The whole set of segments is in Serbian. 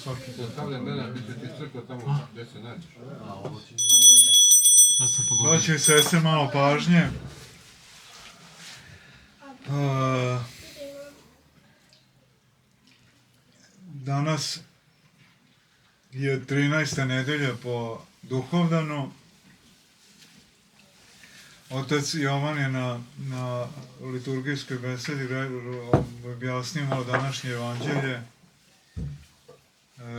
svaki. Stavljam mene, bit će ti crkva tamo gdje se nađeš. Braće i sestre, malo pažnje. Danas je 13. nedelja po duhovdanu. Otac Jovan je na liturgijskoj besedi objasnio malo današnje evanđelje.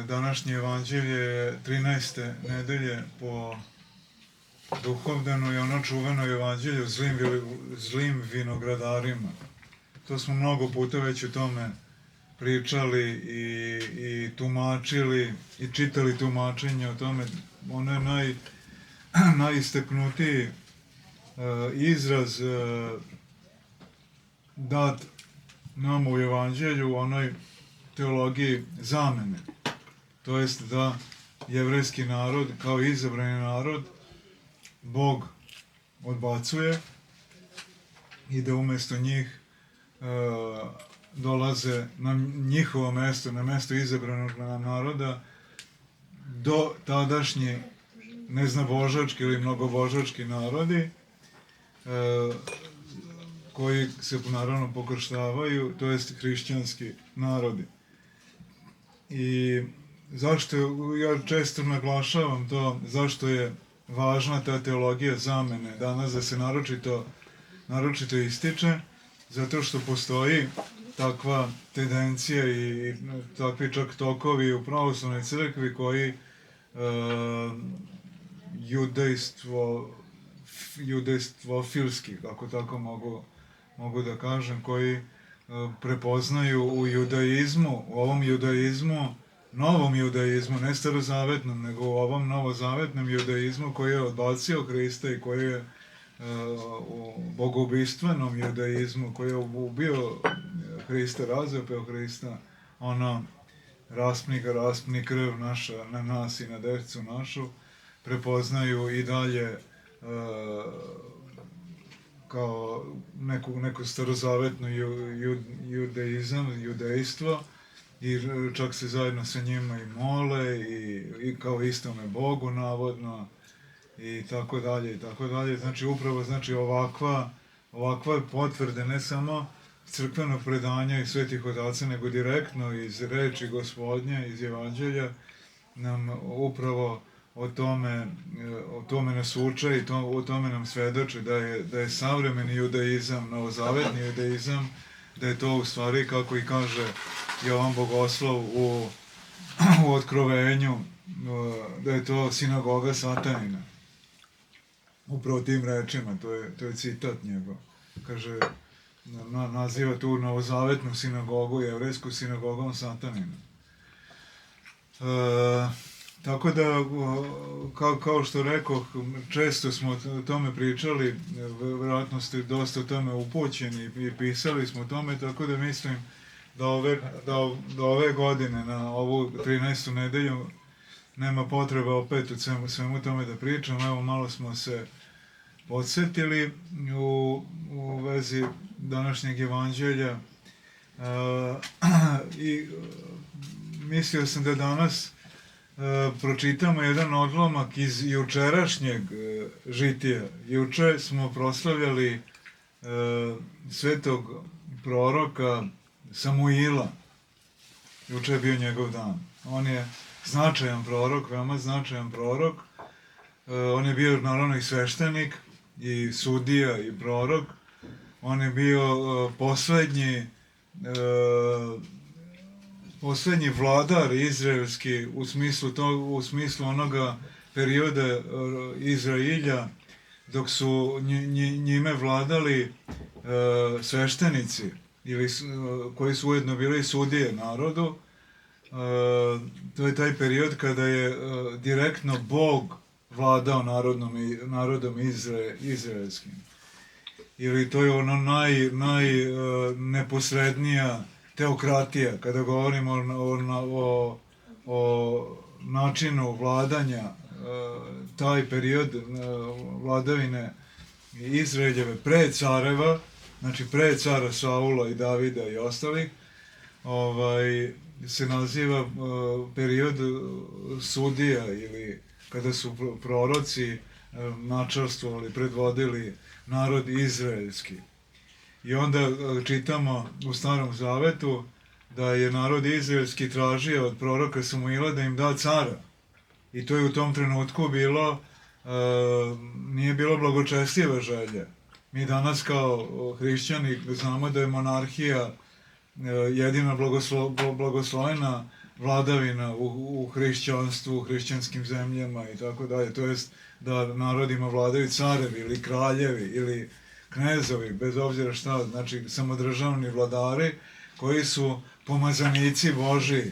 Današnje evanđelje je 13. nedelje po duhovdanu i ono čuveno evanđelje o zlim vinogradarima. To smo mnogo puta već o tome pričali i tumačili i čitali tumačenje o tome. Ono je najistaknutiji izraz dat nam u evanđelju u onoj teologiji zamene. To jest da jevrejski narod kao izabrani narod Bog odbacuje i da umjesto njih dolaze na njihovo mesto, na mesto izabranog naroda, do tadašnji neznabožački ili mnogobožački narodi koji se naravno pokrštavaju, to jest hrišćanski narodi. I zašto, ja često naglašavam to, zašto je važna ta teologija zamene danas da se naročito ističe, zato što postoji takva tendencija i takvi čak tokovi u pravoslavnoj crkvi koji judejstvofilski, kako tako mogu da kažem, koji prepoznaju u judaizmu, u ovom judaizmu, novom judaizmu, ne starozavetnom, nego u ovom novozavetnom judaizmu koji je odbacio Hrista i koji je u bogoubistvenom judaizmu, koji je ubio Hrista, razapeo Hrista, ono raspni krv naša na nas i na decu našu, prepoznaju i dalje kao neko starozavetno judaizam, judejstvo, i čak se zajedno sa njima i mole i kao istome Bogu navodno i tako dalje i tako dalje. Znači upravo ovakva potvrde ne samo crkvenog predanja i svetih otaca, nego direktno iz reči Gospodnje, iz evanđelja nam upravo o tome nas uče i o tome nam svedoče da je savremeni judaizam, novozavetni judaizam, da je to u stvari, kako i kaže Jovan Bogoslov u Otkrovenju, da je to sinagoga Satanina. Upravo tim rečima, to je citat njegov. Kaže, naziva tu novozavetnu sinagogu, jevrejsku sinagogom Satanina. Tako da, kao što rekoh, često smo o tome pričali, vjerojatno ste dosta o tome upućeni i pisali smo o tome, tako da mislim da ove godine, na ovu 13. nedelju, nema potreba opet u svemu tome da pričam. Evo, malo smo se podsjetili u vezi današnjeg evanđelja i mislio sam da danas pročitamo jedan odlomak iz jučerašnjeg žitija. Juče smo proslavljali svetog proroka Samuila. Juče je bio njegov dan. On je značajan prorok, veoma značajan prorok. On je bio naravno i sveštenik, i sudija, i prorok. On je bio poslednji vladar izraelski u smislu onoga perioda Izrailja, dok su njime vladali sveštenici, koji su ujedno bili sudije narodu. To je taj period kada je direktno Bog vladao narodom izraelskim. Ili to je ono najneposrednija teokratija, kada govorimo o načinu vladanja, taj period vladavine Izraeljeve pre careva, znači pre cara Saula i Davida i ostalih, se naziva period sudija ili kada su proroci načarstvovali, predvodili narod izraelski. I onda čitamo u Starom Zavetu da je narod izraelski tražio od proroka Samuila da im da cara. I to je u tom trenutku bilo, nije bilo blagočestiva želja. Mi danas kao hrišćani znamo da je monarhija jedina blagoslovena vladavina u hrišćanstvu, u hrišćanskim zemljama i tako dalje. To jest da narodima vladaju carevi ili kraljevi ili knezovi, bez obzira šta, znači samodržavni vladari koji su pomazanici Božiji.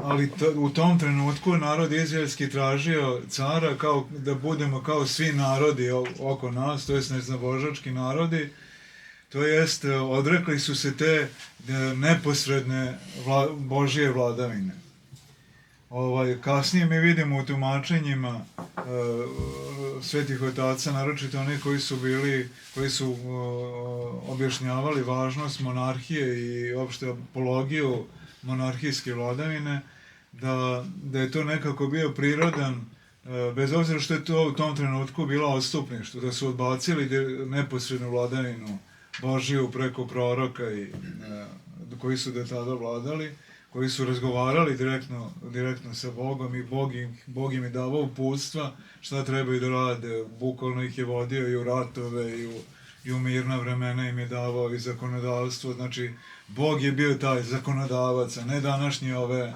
Ali u tom trenutku narod izraelski tražio cara kao da budemo kao svi narodi oko nas, to jest neznabožački narodi, to jest odrekli su se te neposredne Božije vladavine. Kasnije mi vidimo u tumačenjima svetih otaca, naročito oni koji su objašnjavali važnost monarhije i opšte apologiju monarhijske vladavine, da je to nekako bio prirodan, bez obzira što je to u tom trenutku bilo odstupništvo, da su odbacili neposrednu vladavinu Božiju preko proroka koji su do tada vladali, koji su razgovarali direktno sa Bogom i Bog im je davao uputstva šta trebaju da rade, bukvalno ih je vodio i u ratove i u mirna vremena im je davao i zakonodavstvo, znači Bog je bio taj zakonodavac, a ne današnji ove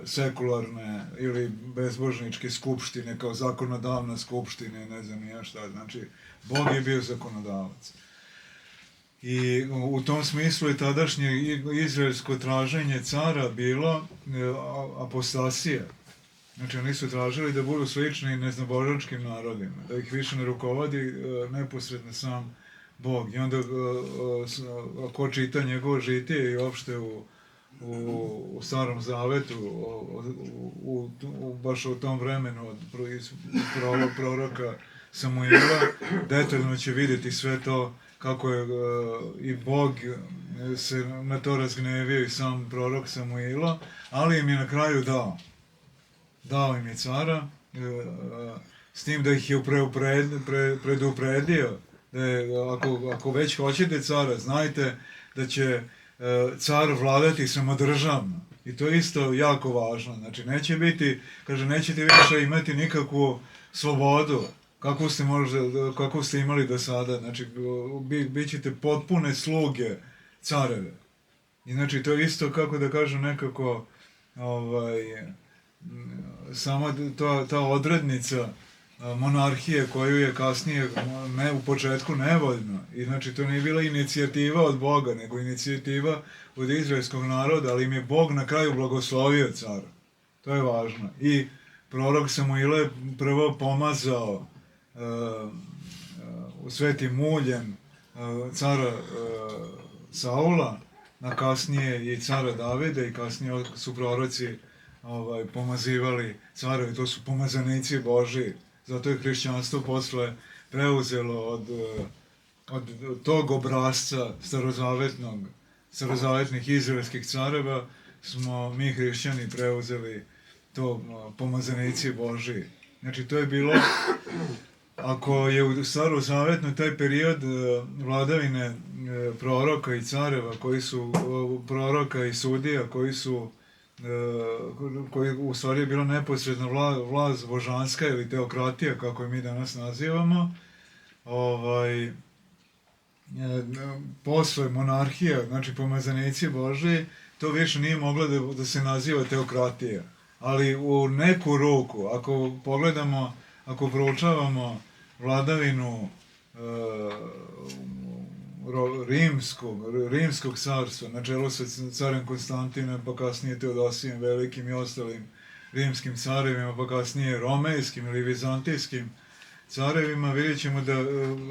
sekularne ili bezbožničke skupštine kao zakonodavna skupština, ne znam ja šta, znači Bog je bio zakonodavac. I u tom smislu je tadašnje izraelsko traženje cara bilo apostasija. Znači oni su tražili da budu slični neznabožačkim narodima, da ih više ne rukovodi neposredno sam Bog. I onda ako čita njegovo žitije i uopšte u Starom Zavetu, baš u tom vremenu od proroka Samuila, detaljno će vidjeti sve to kako je i Bog se na to razgnevio i sam prorok Samuila, ali im je na kraju dao. Dao im je cara, s tim da ih je predupredio, da je, ako već hoćete cara, znajte da će car vladati samodržavno. I to je isto jako važno. Znači, nećete više imati nikakvu slobodu, kako ste imali do sada, znači bit ćete potpune sluge careve. I znači to je isto, kako da kažem, nekako sama ta odrednica monarhije koju je kasnije u početku nevoljno. I znači to nije bila inicijativa od Boga, nego inicijativa od izraelskog naroda, ali im je Bog na kraju blagoslovio cara. To je važno. I prorok Samuila je prvo pomazao svetim muljem cara Saula, a kasnije i cara Davida i kasnije su proroci pomazivali careve, to su pomazanici Božiji. Zato je hrišćanstvo posle preuzelo od tog obrazca starozavetnih izraelskih careva, smo mi hrišćani preuzeli to pomazanici Božiji. Znači to je bilo, ako je u starozavetnoj taj period vladavine proroka i careva, proroka i sudija, koji u stvari je bila neposredna vlast božanska ili teokratija, kako je mi danas nazivamo, posle monarhija, znači pomazanici Božiji, to više nije moglo da se naziva teokratija. Ali u neku ruku, ako pogledamo, ako proučavamo vladavinu rimskog carstva, na čelu sa carem Konstantinom, pa kasnije Teodosijem Velikim i ostalim rimskim carevima, pa kasnije romejskim ili vizantijskim carevima, vidjet ćemo da,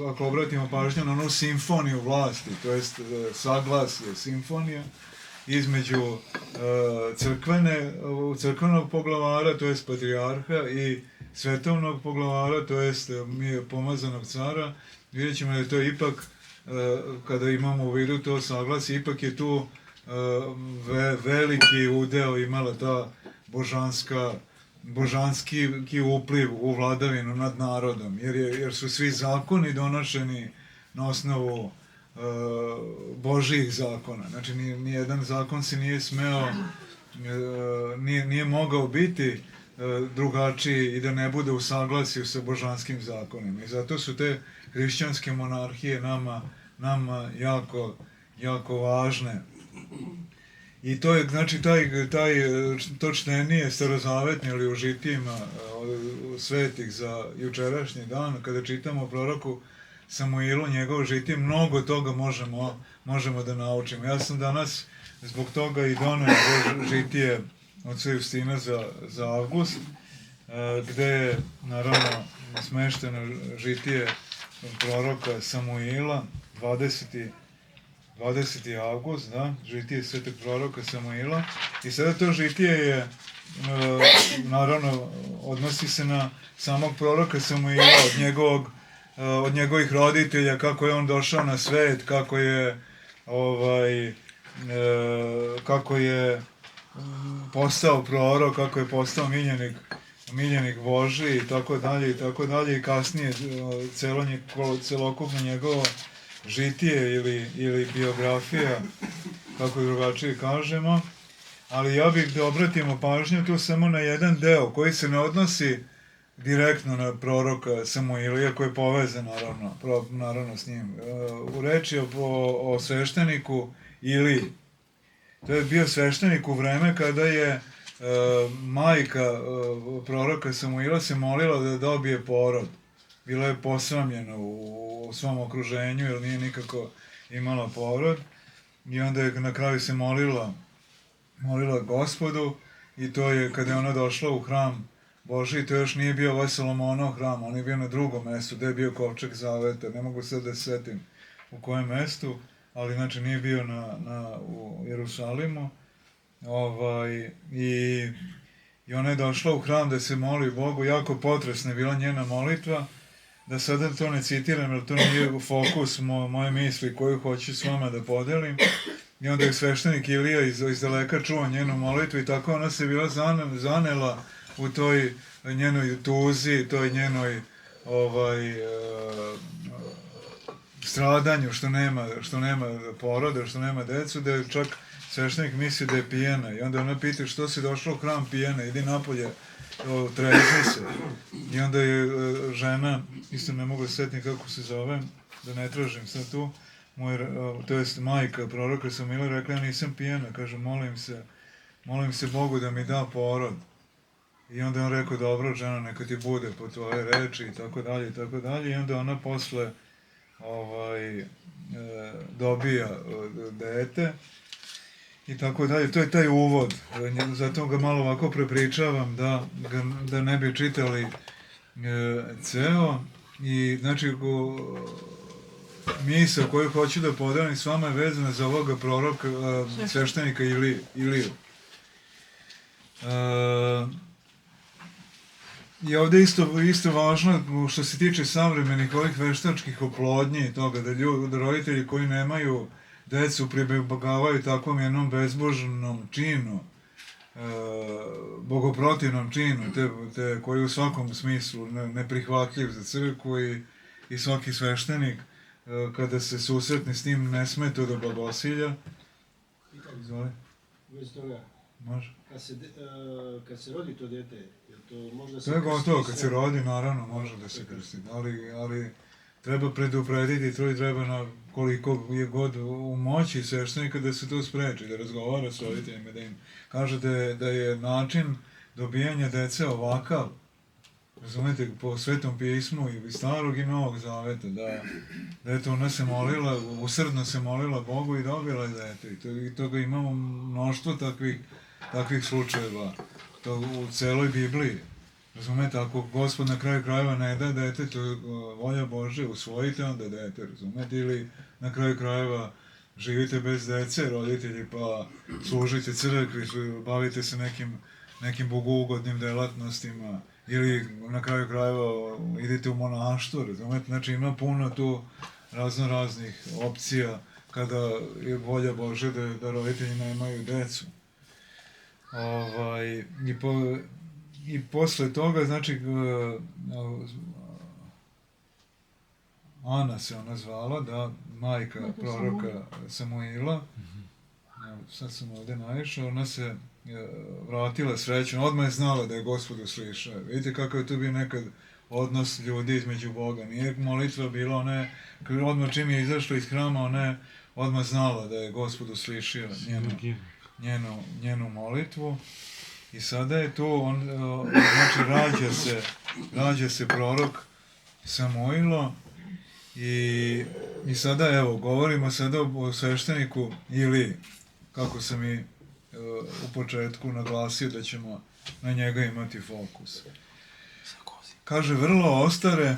ako obratimo pažnju na onu simfoniju vlasti, to jest saglasje, simfonija, između crkvenog poglavara, to jest patrijarha, i svetovnog poglavara, to jest pomazanog cara, vidjet ćemo da je to ipak kada imamo u vidu to saglasje, ipak je tu veliki udeo imala ta božanski upliv u vladavinu nad narodom, jer su svi zakoni donošeni na osnovu Božijih zakona. Znači, nijedan zakon se nije smeo, nije mogao biti drugačiji i da ne bude u saglasju sa božanskim zakonima. I zato su te hrišćanske monarhije nama jako važne. I to je, znači, to čtenije starozavetne ili u žitijima svetih za jučerašnji dan, kada čitamo o proroku Samuilu, njegovo žitije, mnogo toga možemo da naučimo. Ja sam danas zbog toga i doneo žitije od Sve Justina za avgust, gde je, naravno, smešteno žitije proroka Samuila, 20. avgust, da, žitije svetog proroka Samuila. I sada to žitije je, naravno, odnosi se na samog proroka Samuila, od njegovih roditelja, kako je on došao na svet, kako je postao prorok, kako je postao miljenik Božiji i tako dalje, i kasnije celokupno njegovo žitije ili biografija, kako drugačije kažemo. Ali ja bih da obratimo pažnju tu samo na jedan deo koji se ne odnosi direktno na proroka Samuila, iako je povezan naravno s njim. U reči o svešteniku Iliji. To je bio sveštenik u vreme kada je majka proroka Samuila se molila da dobije porod. Bila je posramljena u svom okruženju jer nije nikako imala porod. I onda je na kraju se molila Gospodu, i to je kada je ona došla u hram Božiji, to još nije bio ovaj Solomonov hram, on je bio na drugom mestu, gde je bio kovčeg zaveta, ne mogu sad da se setim u kojem mestu, ali znači nije bio u Jerusalimu. I ona je došla u hram da se moli Bogu, jako potresna je bila njena molitva, da sada to ne citiram, jer to nije fokus moje misli koju hoću s vama da podelim. I onda je sveštenik Ilija iz daleka čuo njenu molitvu i tako ona se bila zanela u toj njenoj tuzi, toj njenoj stradanju što nema poroda, što nema decu, da je čak sveštenik misli da je pijena. I onda ona pita što si došla u hram pijena, idi napolje, trezni se. I onda je žena, isto ne mogu da setim kako se zove, da ne tražim sad tu, to jest majka proroka Samuila rekla, ja nisam pijena, kaže, molim se Bogu da mi da porod. I onda je on rekao, dobro, žena, neka ti bude po tvoje reči, i tako dalje, i onda ona posle dobija dete, i tako dalje. To je taj uvod, zato ga malo ovako prepričavam, da ne bi čitali ceo. I znači, misao koju hoću da podelim s vama je vezana za ovoga proroka, sveštenika Iliju. I ovde isto važno, što se tiče savremenih ovih veštačkih oplodnji i toga, da roditelji koji nemaju decu pribegavaju takvom jednom bezbožnom činu, bogoprotivnom činu, te koji u svakom smislu neprihvatljiv za crkvu, i svaki sveštenik kada se susretne s tim ne sme to da blagosilja. Izvoli. Bez toga, Može. kad se rodi to dete, je to možda se To je krsti gotovo, kad sve? se rodi, naravno, može da se krsti, ali treba preduprediti, treba na koliko je god u moći sveštenika da se to spreči, da razgovara s roditeljima, da im kaže da je način dobijanja dece ovakav, razumete, po Svetom pismu i Starog i Novog Zaveta, da eto, ona se molila, usrdno se molila Bogu i dobila je dete. I toga imamo mnoštvo takvih slučajeva u celoj Bibliji. Razumete, ako Gospod na kraju krajeva ne da dete, to je volja Božja, usvojite onda dete, razumete, ili na kraju krajeva živite bez dece, roditelji, pa služite crkvi, bavite se nekim bogougodnim delatnostima, ili na kraju krajeva idete u monaštvo, razumete, znači ima puno tu razno raznih opcija kada je volja Božja da roditelji nemaju decu. I posle toga, znači, Ana se ona zvala, da, majka proroka Samuila, sad sam ovde naišao, ona se vratila srećom, odmah je znala da je Gospod uslišao. Vidite kako je tu bio nekad odnos ljudi između Boga. Nije molitva bila, ona je, odmah čim je izašla iz hrama, ona je odmah znala da je Gospod uslišio njenu molitvu. I sada je tu, znači rađa se prorok Samuilo i sada, evo, govorimo sada o svešteniku Iliji, kako sam i u početku naglasio da ćemo na njega imati fokus. Kaže, vrlo ostare,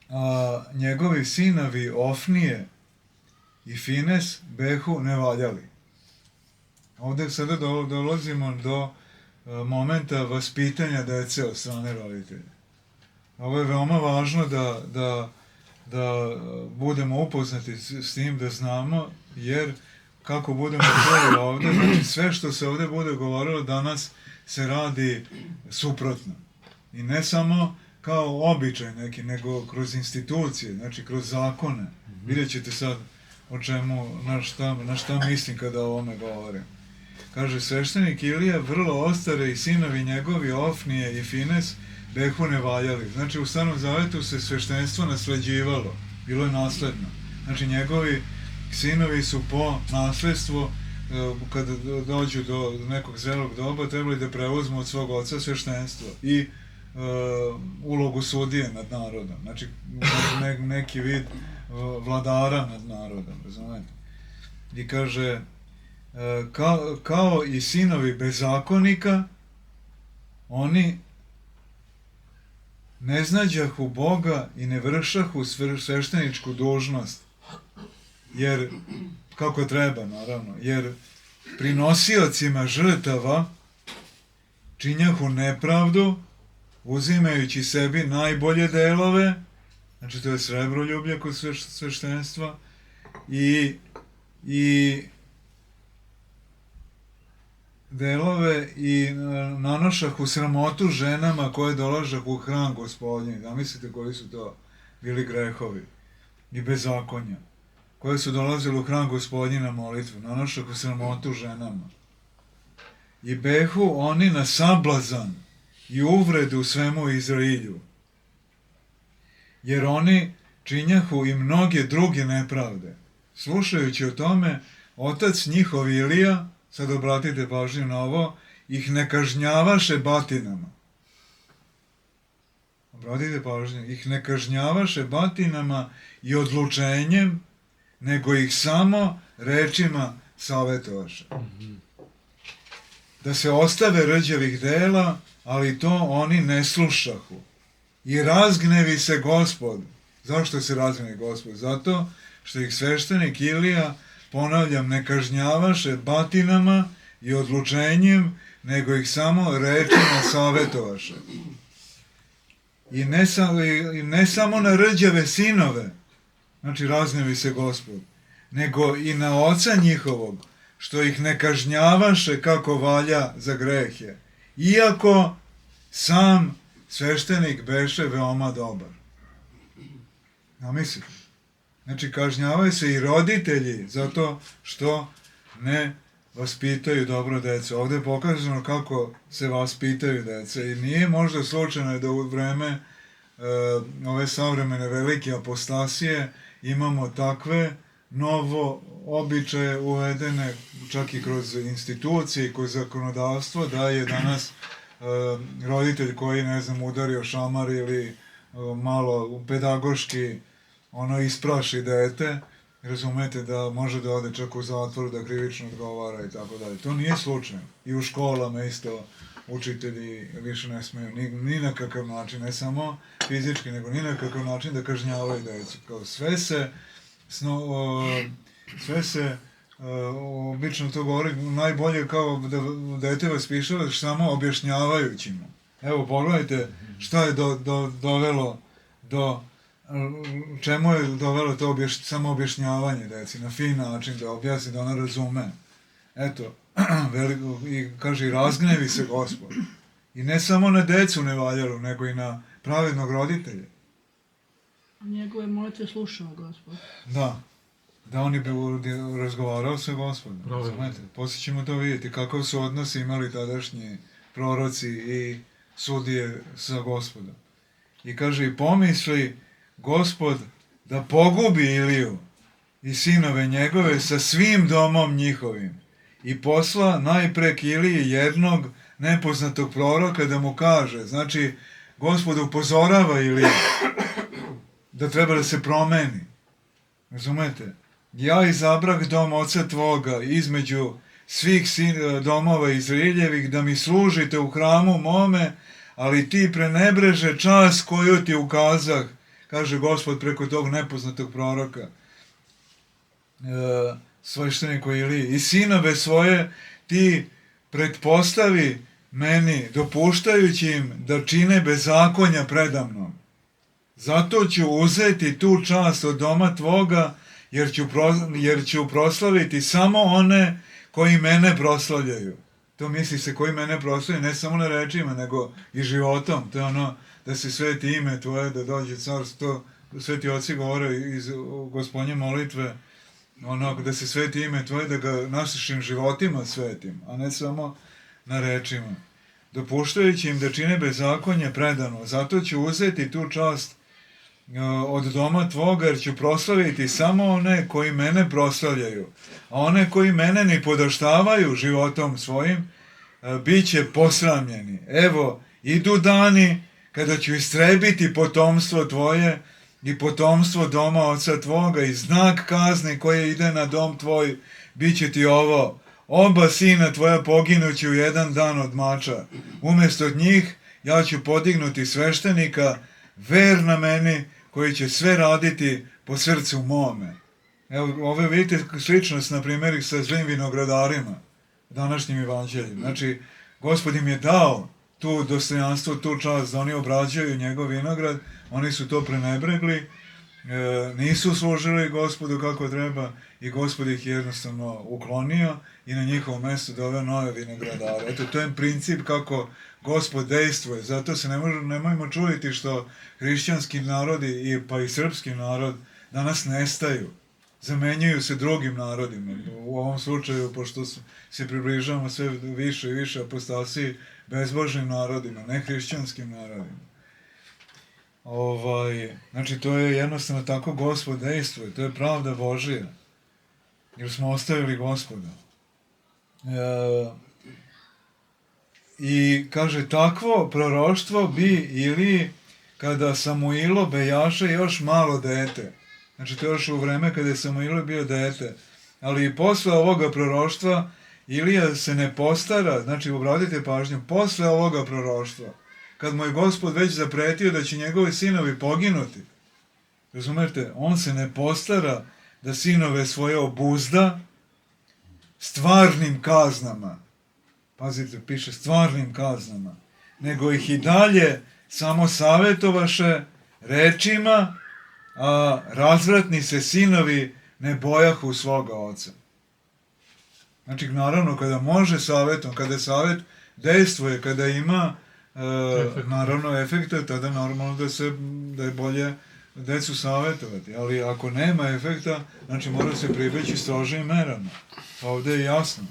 a njegovi sinovi Ofnije i Fines behu nevaljali. Ovde sada dolazimo do momenta vaspitanja dece od strane roditelja. Ovo je veoma važno da budemo upoznati s tim, da znamo, jer kako budemo čuli ovde, znači sve što se ovde bude govorilo danas se radi suprotno. I ne samo kao običaj neki, nego kroz institucije, znači kroz zakone. Vidjet ćete sad o čemu, na šta mislim kada o ovome govorim. Kaže, sveštenik Ilija, vrlo ostare i sinovi njegovi, Ofnije i Fines, behu ne valjali. Znači, u Starom Zavetu se sveštenstvo nasleđivalo, bilo je nasledno. Znači, njegovi sinovi su po nasledstvu, kada dođu do nekog zrelog doba, trebali da preuzmu od svog oca sveštenstvo i ulogu sudije nad narodom. Znači, neki vid vladara nad narodom, razumete? I kaže, kao i sinovi bezakonika, oni ne znađahu Boga i ne vršahu svešteničku dužnost, jer, kako treba, naravno, jer prinosiocima žrtava činjahu nepravdu, uzimajući sebi najbolje delove, znači to je srebroljublje kod sveštenstva, i delove i nanošahu sramotu ženama koje dolažahu u hram Gospodnji. Zamislite koji su to bili grehovi i bezakonja, koje su dolazili u hram Gospodnji na molitvu, nanošahu sramotu ženama. I behu oni na sablazan i uvredu svemu Izrailju, jer oni činjahu i mnoge druge nepravde. Slušajući o tome, otac njihov Ilija, sad obratite pažnju na ovo, ih ne kažnjavaše batinama. Obratite pažnju, ih ne kažnjavaše batinama i odlučenjem, nego ih samo rečima savjetovaše. Da se ostave rđavih dela, ali to oni ne slušahu. I razgnevi se Gospod. Zašto se razgnevi Gospod? Zato što ih sveštenik Ilija, ponavljam, ne kažnjavaše batinama i odlučenjem, nego ih samo rečima savjetovaše. I ne samo na rđave sinove, znači razgnevi se Gospod, nego i na oca njihovog, što ih ne kažnjavaše kako valja za grehe, iako sam sveštenik beše veoma dobar. Zamislite. Znači, kažnjavaju se i roditelji zato što ne vaspitaju dobro decu. Ovdje je pokazano kako se vaspitaju deca i nije možda slučajno da u vreme ove savremene velike apostasije imamo takve novo običaje uvedene čak i kroz institucije i kroz zakonodavstvo, da je danas roditelj koji, ne znam, udario šamar ili malo pedagoški ispraši dete, razumete da može da ode čak u zatvor, da krivično odgovara i tako dalje. To nije slučajno. I u školama isto učitelji više ne smeju ni na kakav način, ne samo fizički, nego ni na kakav način da kažnjavaju decu. Kao sve se obično to govori najbolje kao da dete vaspitavaš samo objašnjavajući mu. Evo, pogledajte šta je dovelo do čemu je dovelo to samo objašnjavanje deci, na fin način da objasni, da ona razume. Eto, i kaže, i razgnevi se Gospod. I ne samo na decu nevaljalu, nego i na pravednog roditelja. Njegove molitve slušao Gospod. Da on je razgovarao sa Gospodom. Razumete? Poslije ćemo to vidjeti kakav su odnosi imali tadašnji proroci i sudije sa Gospodom. I kaže, i pomisli Gospod da pogubi Iliju i sinove njegove sa svim domom njihovim i posla najpre k Iliji jednog nepoznatog proroka da mu kaže, znači Gospod upozorava Iliju da treba da se promeni. Razumete? Ja izabrah dom oca tvoga između svih domova Izraeljevih da mi služite u hramu mome, ali ti prenebreže čast koju ti ukazah, kaže Gospod preko tog nepoznatog proroka, svešteniku Iliji. I sinove svoje ti pretpostavi meni, dopuštajući im da čine bezakonja predamnom. Zato ću uzeti tu čast od doma tvoga, jer ću proslaviti samo one koji mene proslavljaju. To misli se koji mene proslavljaju, ne samo na rečima, nego i životom. To je ono da se sveti ime tvoje, da dođe carstvo. Sveti oci govore iz Gospodnje molitve, ono da se sveti ime tvoje, da ga našim životima svetim, a ne samo na rečima. Dopuštajući im da čine bezakonje predano. Zato ću uzeti tu čast od doma tvoga, jer ću proslaviti samo one koji mene proslavljaju, a one koji mene ni podaštavaju životom svojim, bit će posramljeni. Evo, idu dani kada ću istrebiti potomstvo tvoje i potomstvo doma oca tvoga i znak kazni koje ide na dom tvoj, bit će ti ovo, oba sina tvoja poginući u jedan dan od mača. Umjesto njih ja ću podignuti sveštenika, verna meni, koji će sve raditi po srcu mome. Evo, ove vidite sličnost, na primjer, sa svim vinogradarima, današnjim evanđeljima. Znači, Gospod im je dao tu dostojanstvo, tu čast da oni obrađaju njegov vinograd, oni su to prenebregli, nisu služili Gospodu kako treba i Gospod ih jednostavno uklonio i na njihovo mjesto doveo nove vinogradare. Eto, to je princip kako Gospod dejstvuje. Zato se nemojmo čuditi što hrišćanski narodi, pa i srpski narod, danas nestaju. Zamenjuju se drugim narodima. U ovom slučaju, pošto se približavamo sve više i više apostasiji, bezbožnim narodima, ne hrišćanskim narodima. Znači, to je jednostavno tako Gospod dejstvuje. To je pravda Božija. Jer smo ostavili Gospoda. I kaže, takvo proroštvo bi ili kada Samuilo bejaše još malo dete. Znači, to je još u vreme kada je Samuilo bio dete. Ali i posle ovoga proroštva Ilija se ne postara, znači, obratite pažnju, posle ovoga proroštva, kad mu je Gospod već zapretio da će njegovi sinovi poginuti, razumete, on se ne postara da sinove svoje obuzda stvarnim kaznama. Pazite, piše stvarnim kaznama. Nego ih i dalje samo savjetovaše rečima, a razvratni se sinovi ne bojahu svoga oca. Znači, naravno, kada može savjetom, kada savjet dejstvuje, kada ima naravno efekta, tada normalno da je bolje decu savjetovati. Ali ako nema efekta, znači mora se pribeći strožim merama. Ovdje je jasno.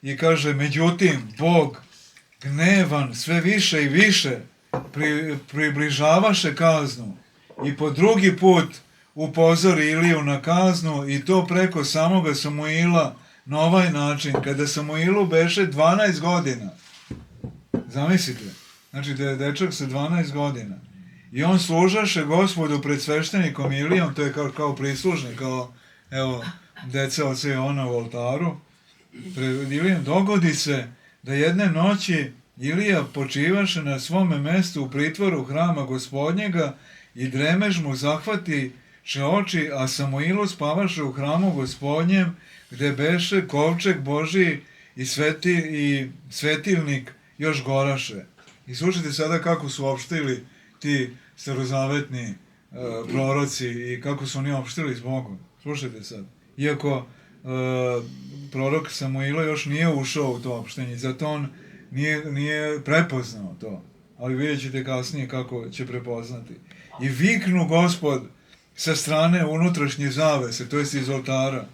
I kaže, međutim, Bog gnevan sve više i više približavaše kaznu i po drugi put upozori Iliju na kaznu i to preko samoga Samuila na ovaj način, kada Samuilu beše 12 godina. Zamislite, znači da je dečak sa 12 godina. I on služaše Gospodu pred sveštenikom Ilijom, to je kao prislužnik, kao, evo, deca oca Jovana u oltaru. Pred Ilijom dogodi se da jedne noći Ilija počivaše na svome mestu u pritvoru hrama Gospodnjega i dremež mu zahvatiše oči, a Samuilu spavaše u hramu Gospodnjem, gde beše kovčeg Božiji i svetilnik još goraše. I slušajte sada kako su opštili ti starozavetni proroci i kako su oni opštili s Bogom. Slušajte sad. Iako prorok Samuilo još nije ušao u to opštenje, zato on nije prepoznao to. Ali vidjet ćete kasnije kako će prepoznati. I viknu Gospod sa strane unutrašnje zavese, to jest iz oltara,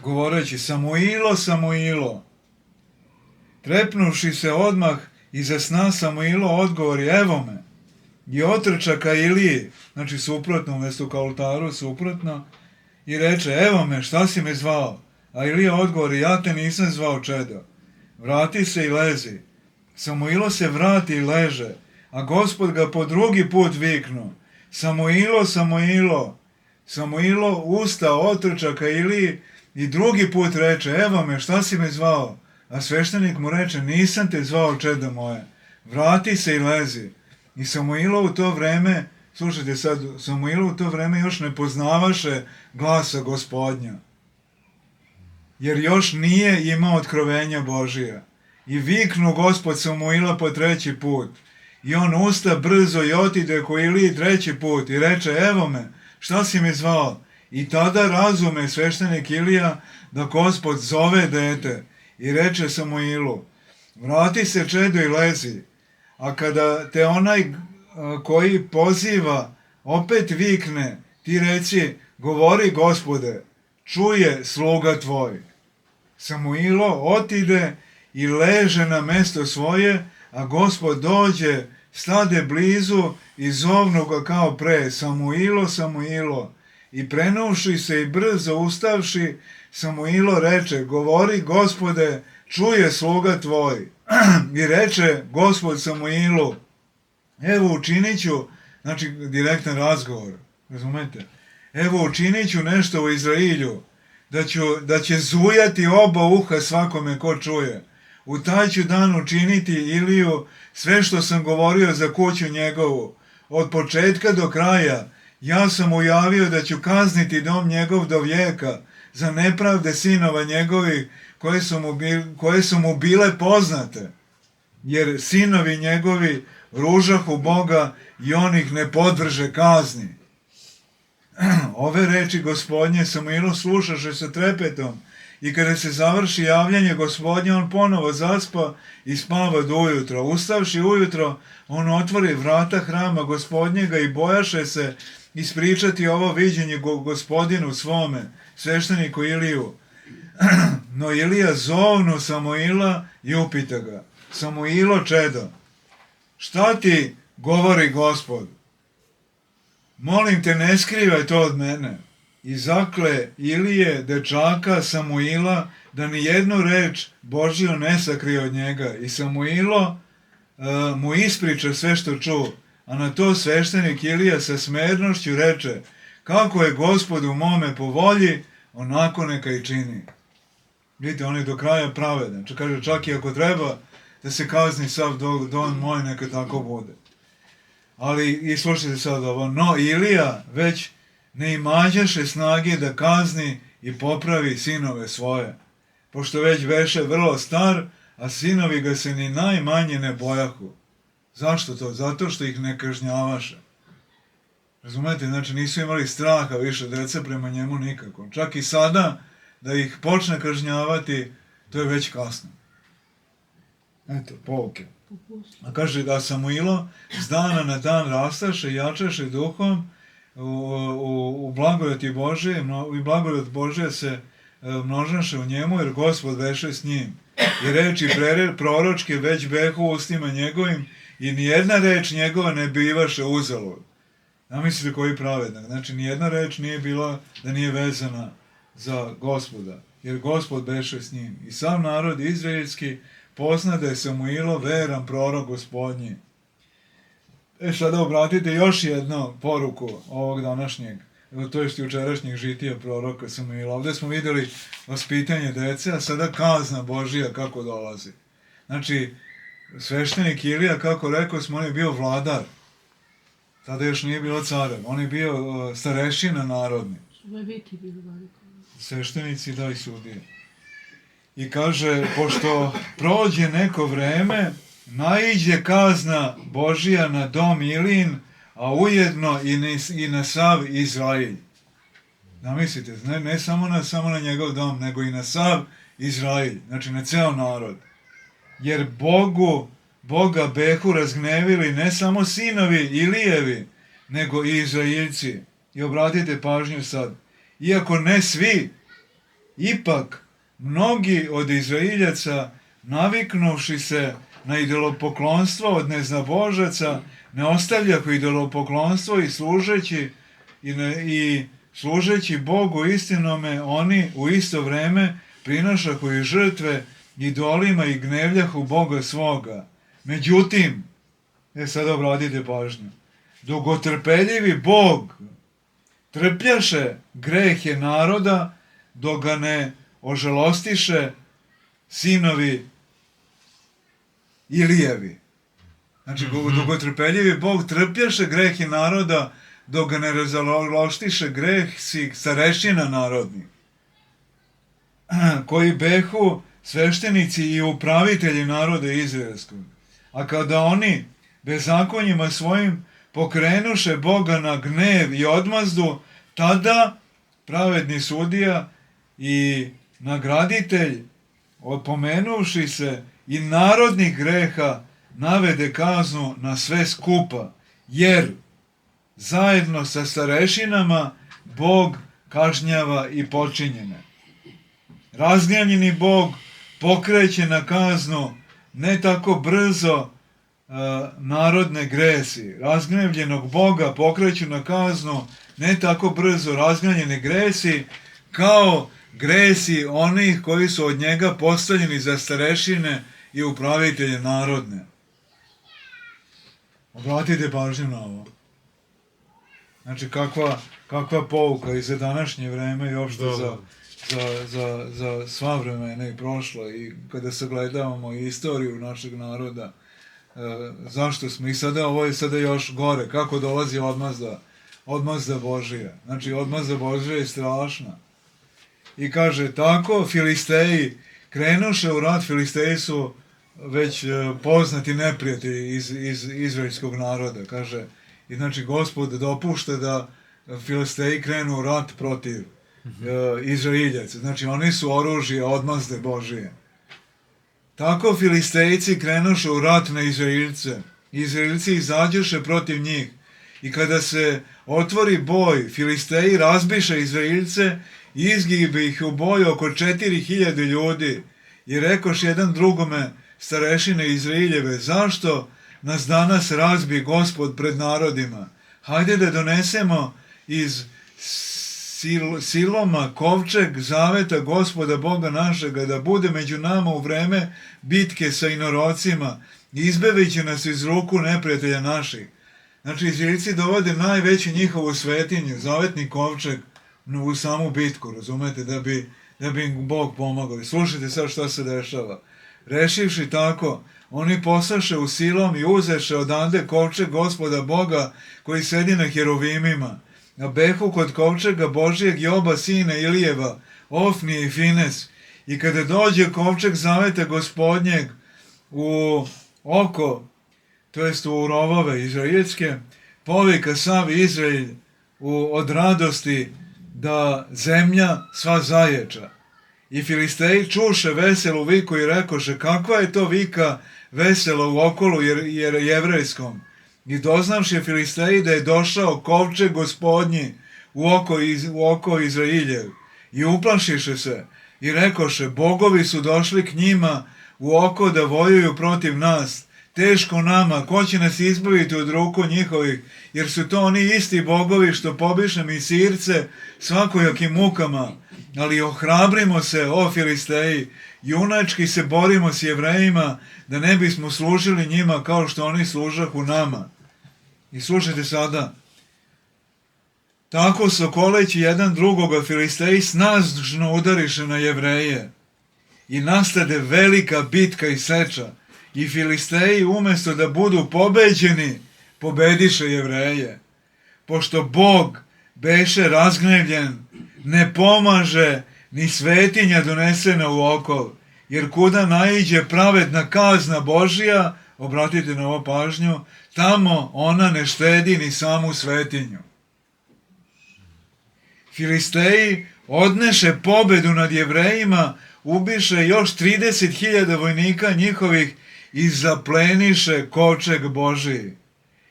govoreći: Samuilo, Samuilo. Trepnuvši se odmah iza sna Samuilo odgovori: evo me. I otrča ka Iliji, znači suprotno, umjesto ka oltaru, suprotno, i reče: evo me, šta si me zvao? A Ilija odgovori: ja te nisam zvao, čedo. Vrati se i lezi. Samuilo se vrati i leže, a Gospod ga po drugi put viknu: Samuilo, Samuilo. Samuilo usta, otrča ka Iliji i drugi put reče: evo me, šta si me zvao? A sveštenik mu reče: nisam te zvao, čedo moje. Vrati se i lezi. I Samuilo u to vreme, slušajte sad, Samuilo u to vreme još ne poznavaše glasa Gospodnja, jer još nije imao otkrovenja Božija. I viknu Gospod Samuila po treći put. I on usta brzo i otide ko Iliji treći put i reče: evo me, šta si me zvao? I tada razume sveštenik Ilija da Gospod zove dete i reče Samuilu: vrati se, čedo, i lezi. A kada te onaj koji poziva opet vikne, ti reci: govori, Gospode, čuje sluga tvoj. Samuilo otide i leže na mesto svoje, a Gospod dođe, stade blizu i zovnu ga kao pre: Samuilo, Samuilo. I prenuvši se i brzo ustavši, Samuilo reče: govori, Gospode, čuje sluga tvoj. I reče Gospod Samuilu: evo učinit ću, znači direktan razgovor, razumete? Evo učinit ću nešto u Izrailju, da će zujati oba uha svakome ko čuje. U taj ću dan učiniti Iliju sve što sam govorio za kuću njegovu. Od početka do kraja ja sam ujavio da ću kazniti dom njegov do vijeka za nepravde sinova njegovih koje su mu bile poznate. Jer sinovi njegovi ružahu Boga i on ih ne podvrže kazni. Ove reči Gospodnje Samuilo slušaše sa trepetom, i kada se završi javljanje Gospodnje, on ponovo zaspa i spava do ujutro. Ustavši ujutro, on otvori vrata hrama Gospodnjega i bojaše se ispričati ovo viđenje Gospodinu svome, svešteniku Iliju. No Ilija zovnu Samuila i upita ga: Samuilo, čedo, šta ti govori Gospod? Molim te, ne skrivaj to od mene. I zakle Ilije dečaka Samuila da ni jednu reč Božju ne sakrije od njega. I Samuilo mu ispriča sve što čuo. A na to sveštenik Ilija sa smernošću reče: kako je Gospod u mome po volji, onako neka i čini. Vidite, on je do kraja pravedan. Kaže, čak i ako treba da se kazni sav don moj, neka tako bude. Ali, i slušajte sad ovo, no Ilija već ne imađaše snage da kazni i popravi sinove svoje, pošto već beše vrlo star, a sinovi ga se ni najmanje ne bojahu. Zašto to? Zato što ih ne kažnjavaše. Razumete, znači nisu imali straha više deca prema njemu nikako. Čak i sada, da ih počne kažnjavati, to je već kasno. Eto, pouke. A kaže da Samuilo s dana na dan rastaše, jačaše duhom u blagodati Božije, i blagodat Božija se množaše u njemu, jer Gospod beše s njim. I reči proročke već behu ustima njegovim, i nijedna reč njegova ne bivaše uzalud. Zamislite koji pravedan. Znači, nijedna reč nije bila da nije vezana za Gospoda, jer Gospod beše s njim. I sam narod izraelski pozna da je Samuilo veran prorok Gospodnji. Sada obratite još jednu poruku ovog današnjeg, to je jučerašnjeg žitija proroka Samuila. Ovdje smo vidjeli vaspitanje dece, a sada kazna Božija kako dolazi. Znači, sveštenik Ilija, kako rekao smo, on je bio vladar. Tada još nije bilo carev. On je bio starešina narodni. Leviti bili veliko. Sveštenici, da, i sudije. I kaže, pošto prođe neko vreme, naiđe kazna Božija na dom Ilijin a ujedno i na sav Izrael. Zamislite, ne samo na njegov dom, nego i na sav Izrael, znači na ceo narod. Jer Boga behu razgnevili ne samo sinovi Ilijevi, nego i Izraeljci. I obratite pažnju sad, iako ne svi, ipak mnogi od Izraeljaca, naviknuvši se na idolopoklonstvo od neznabožaca, ne ostavljahu idolopoklonstvo i služeći Bogu istinome, oni u isto vreme prinašahu i žrtve idolima i gnevljahu Boga svoga. Međutim, sada obratite pažnju, dugotrpeljivi Bog trpljaše grehe naroda dok ga ne ožalostiše sinovi Ilijevi. Znači, dugotrpeljivi Bog trpljaše grehe naroda dok ga ne razaloštiše greh starešina narodnih, koji behu sveštenici i upravitelji naroda izraelskog. A kada oni bezakonjima svojim pokrenuše Boga na gnev i odmazdu, tada pravedni sudija i nagraditelj, opomenuvši se i narodnih greha, navede kaznu na sve skupa, jer zajedno sa starešinama Bog kažnjava i počinjene. Razgnjavljeni Bog pokreće na kaznu ne tako brzo narodne gresi. Razgnevljenog Boga pokreću na kaznu ne tako brzo razgnjavljene gresi kao gresi onih koji su od njega postavljeni za starešine i upravitelje narodne. Obratite pažnju na ovo. Znači, kakva pouka i za današnje vreme i uopšte za sva vremena i prošla, i kada sagledavamo istoriju našeg naroda, zašto smo, i sada ovo je sada još gore, kako dolazi odmazda Božija. Znači, odmazda Božija je strašna. I kaže, tako Filisteji krenuše u rat. Filisteji su već poznati neprijatelji iz izraelskog naroda, kaže. I znači, Gospod dopušta da Filisteji krenu u rat protiv Izraeljaca. Znači, oni su oružje odmazde Božije. Tako Filistejci krenuše u rat na Izraelce. Izraelci izađuše protiv njih. I kada se otvori boj, Filisteji razbiše Izraelce i izgibe ih u boju oko 4000 ljudi. I rekoš jedan drugome, starešine Izraeljeve, zašto nas danas razbi Gospod pred narodima? Hajde da donesemo iz Siloma kovčeg zaveta Gospoda Boga našega, da bude među nama u vreme bitke sa inorocima i izbavit će nas iz ruku neprijatelja naših. Znači, Izraelci dovode najveću njihovu svetinju, zavetni kovčeg, u samu bitku, razumete, da bi im Bog pomagao. Slušajte sad šta se dešava. Rešivši tako, oni posaše u Silom i uzeše odande kovčeg Gospoda Boga koji sedi na herovimima. A behu kod kovčega Božijeg i oba sina Ilijeva, Ofnije i Fines. I kada dođe kovčeg zaveta Gospodnjeg u oko, to jest u rovove izraelske, povika sav Izrael od radosti da zemlja sva zaječa. I Filisteji čuše veselu viku i rekoše, kakva je to vika vesela u okolu jer jevrejskom. I doznavši Filisteji da je došao kovčeg Gospodnji u oko Izraeljev. I uplašiše se i rekoše, bogovi su došli k njima u oko da vojuju protiv nas. Teško nama, ko će nas izbaviti od ruku njihovih, jer su to oni isti bogovi što pobiše mi sirce svakojakim mukama. Ali ohrabrimo se, o Filisteji, junački se borimo s Jevrejima, da ne bismo služili njima kao što oni služahu nama. I slušajte sada, tako sokoleći jedan drugoga, Filisteji snažno udariše na Jevreje i nastade velika bitka i seča. I Filisteji umesto da budu pobeđeni, pobediše Jevreje. Pošto Bog beše razgnevljen, ne pomaže ni svetinja donesena u okol, jer kuda naiđe pravedna kazna Božija, obratite na ovo pažnju, tamo ona ne štedi ni samu svetinju. Filisteji odneše pobedu nad Jevrejima, ubiše još 30.000 vojnika njihovih i zapleniše kovčeg Božiji.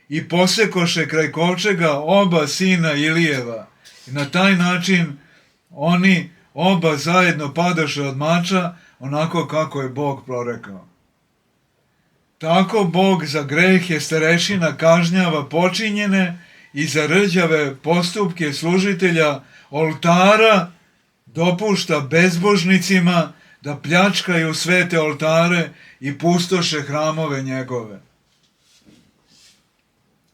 I posekoše kraj kovčega oba sina Ilijeva. I na taj način oni oba zajedno padoše od mača, onako kako je Bog prorekao. Tako Bog za grehe starešina kažnjava počinjene i za rđave postupke služitelja oltara dopušta bezbožnicima da pljačkaju svete oltare i pustoše hramove njegove.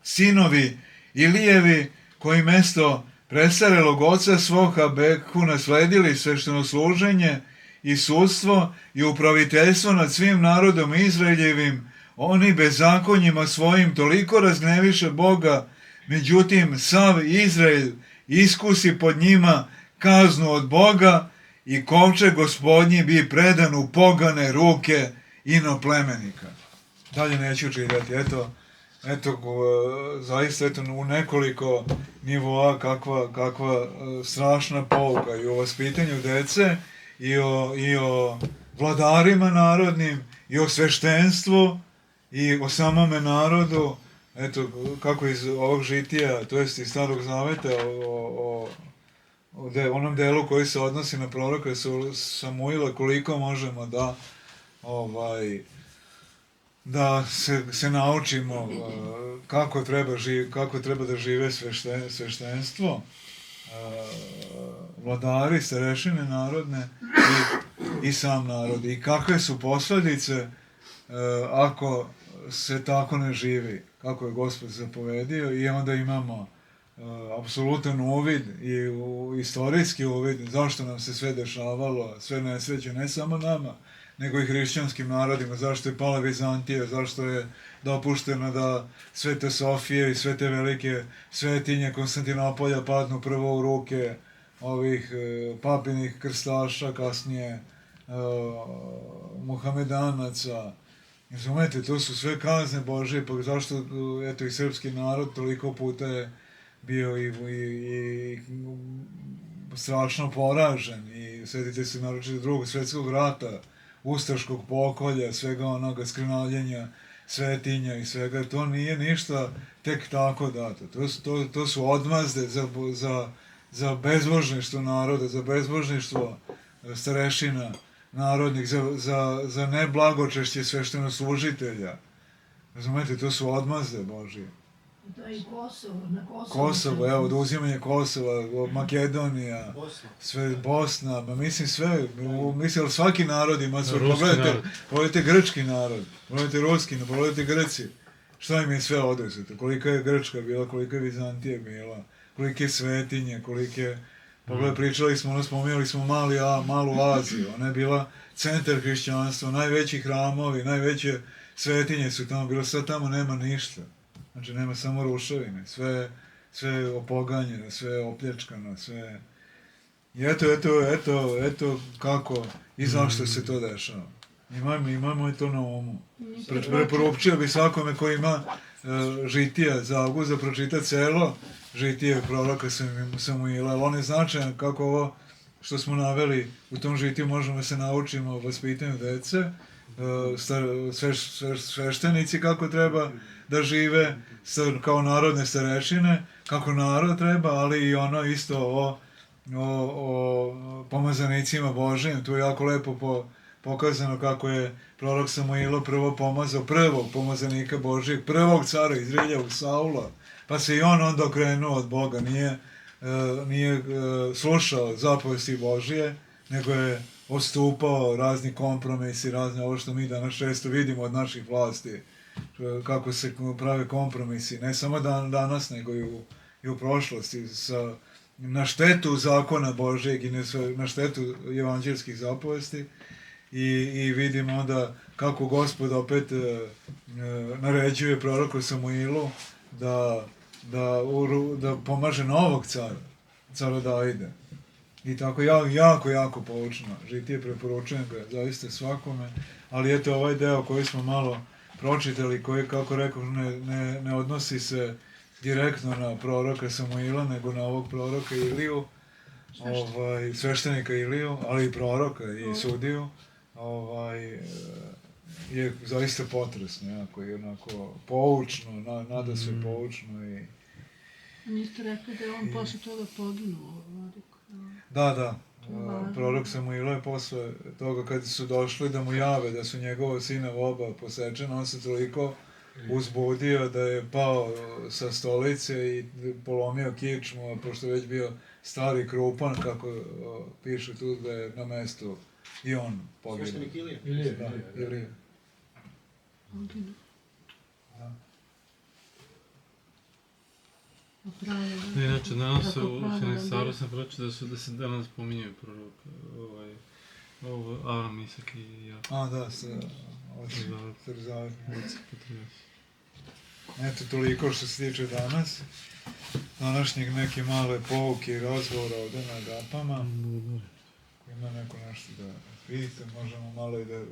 Sinovi Ilijevi, koji mesto prestarelog oca svog Habeku nasledili sveštenosluženje i sudstvo i upraviteljstvo nad svim narodom Izraeljevim, oni bezakonjima svojim toliko razgneviše Boga, međutim sav Izrael iskusi pod njima kaznu od Boga i kovčeg Gospodnji bi predan u pogane ruke inoplemenika. Dalje neću čitati, eto, zaista u nekoliko nivoa kakva strašna pouka i o vaspitanju dece i o vladarima narodnim i o sveštenstvu i o samome narodu, eto kako iz ovog žitija, to jest iz Starog Zaveta, o onom delu koji se odnosi na proroka Samuila, koliko možemo da se naučimo kako treba da žive sveštenstvo, vladari, starešine narodne i sam narod. I kakve su posledice ako se tako ne živi, kako je Gospod zapovedio, i onda imamo apsolutan uvid i istorijski uvid zašto nam se sve dešavalo, sve nesreće, ne samo nama, nego i hrišćanskim narodima, zašto je pala Vizantija, zašto je dopušteno da Svete Sofije i sve te velike svetinje Konstantinopolja padnu prvo u ruke ovih papinih krstaša, kasnije Muhamedanaca. Razumete, to su sve kazne Božije, pa zašto, eto, i srpski narod toliko puta je bio i strašno poražen, i sjetite se naročito Drugog svjetskog rata, ustaškog pokolja, svega onoga skrnavljenja svetinja i svega, to nije ništa tek tako dato. To su odmazde za bezbožništvo naroda, za bezbožništvo starešina narodnih, za neblagočešće sveštenoslužitelja. Razumete, to su odmazde Božije. Da i Kosovo, na Kosovo, evo, oduzimanje Kosova, Makedonija, sve Bosna, mislim sve, mislim svaki narod ima sve, pogledajte grčki narod, pogledajte ruski, pogledajte Grci, šta im je sve oduzeto, kolika je Grčka bila, kolika je Vizantija bila, kolike svetinje, pričali smo, spominjali smo malu Aziju, ona je bila centar hrišćanstva, najveći hramovi, najveće svetinje su tamo bilo, sad tamo nema ništa. Znači, nema samo ruševine, sve opoganjeno, sve opljačkano, sve... I eto kako i zašto se to dešava. Imamo i to na umu. Preporučio bi svakome ko ima žitija za Avgust da pročita celo žitije proroka Samuila. On je značajan kako ovo što smo naveli u tom žitiju možemo se naučimo o vaspitanju dece, sveštenici kako treba da žive kao narodne starešine, kako narod treba, ali i ono isto o pomazanicima Božijim. Tu je jako lepo pokazano kako je prorok Samuilo prvo pomazao prvog pomazanika Božijeg, prvog cara Izraeljevog Saula, pa se i on onda okrenuo od Boga, nije slušao zapovesti Božije, nego je odstupao razni kompromisi, razne ovo što mi danas često vidimo od naših vlasti, kako se prave kompromisi, ne samo danas, nego i u prošlosti, na štetu zakona Božijeg i na štetu evanđelskih zapovesti, i vidimo onda kako Gospod opet naređuje proroku Samuilu da pomaže novog cara Davida. I tako jako poučno. Žitije preporučujem ga zaista svakome, ali eto ovaj deo koji smo malo pročitali, koji, kako rekao, ne odnosi se direktno na proroka Samuila, nego na ovog proroka Iliju, sveštenika Iliju, ali i proroka i sudiju, je zaista potresno, jako i onako poučno, nada se poučno i... Niste rekli da je on posle toga poginuo, Vladiko? Da, prorok Samuilo je posle toga kad su došli da mu jave da su njegova sina oba posečena, on se toliko uzbudio da je pao sa stolice i polomio kičmu, a pošto je već bio stari krupan, kako piše tu da je na mestu i on poginuo. Sveštenik Ilija. Ilija. Poginuo. Da. Inače, danas u Sinisaru sam pročitao da se danas pominjaju proroka, Avram, Isak i Jakov. A, da, Starozavetni. Eto, toliko što se tiče danas. Današnjeg neke male pouke i razgovora ovde na Agapama. Ima neko nešto da vidite, možemo malo i da